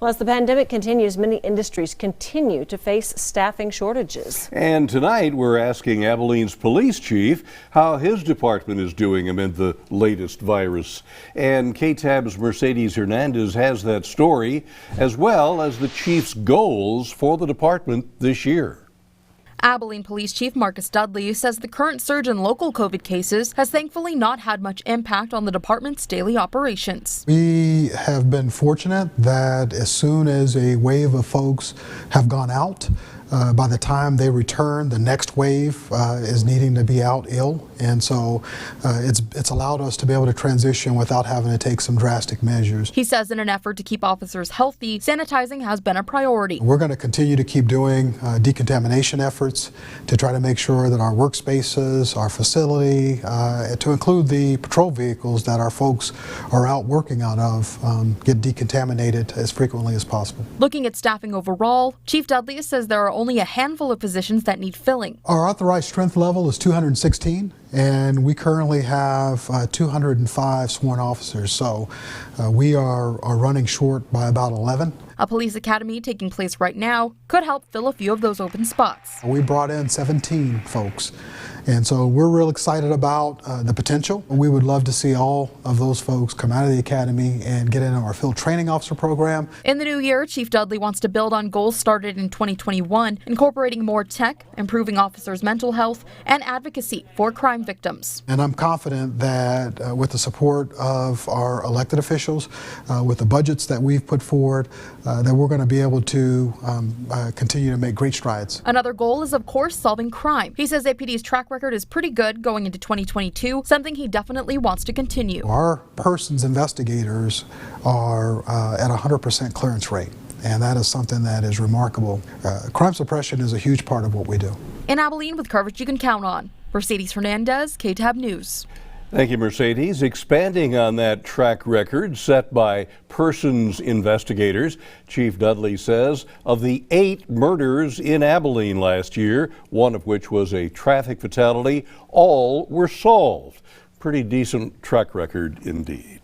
Well, as the pandemic continues, many industries continue to face staffing shortages. And tonight we're asking Abilene's police chief how his department is doing amid the latest virus. And KTAB's Mercedes Hernandez has that story, as well as the chief's goals for the department this year. Abilene Police Chief Marcus Dudley says the current surge in local COVID cases has thankfully not had much impact on the department's daily operations. We have been fortunate that as soon as a wave of folks have gone out, by the time they return, the next wave is needing to be out ill, and so it's allowed us to be able to transition without having to take some drastic measures. He says in an effort to keep officers healthy, sanitizing has been a priority. We're going to continue to keep doing decontamination efforts to try to make sure that our workspaces, our facility, to include the patrol vehicles that our folks are out working out of, get decontaminated as frequently as possible. Looking at staffing overall, Chief Dudley says there are only a handful of positions that need filling. Our authorized strength level is 216, and we currently have 205 sworn officers, so we are running short by about 11. A police academy taking place right now could help fill a few of those open spots. We brought in 17 folks, and so we're real excited about the potential. We would love to see all of those folks come out of the academy and get into our field training officer program. In the new year, Chief Dudley wants to build on goals started in 2021, incorporating more tech, improving officers' mental health, and advocacy for crime victims. And I'm confident that with the support of our elected officials, with the budgets that we've put forward, that we're going to be able to continue to make great strides. Another goal is, of course, solving crime. He says APD's track record is pretty good going into 2022, something he definitely wants to continue. Our persons investigators are at 100% clearance rate, and that is something that is remarkable. Crime suppression is a huge part of what we do. In Abilene, with coverage you can count on. Mercedes Hernandez, KTAB News. Thank you, Mercedes. Expanding on that track record set by persons investigators, Chief Dudley says of the 8 murders in Abilene last year, one of which was a traffic fatality, all were solved. Pretty decent track record indeed.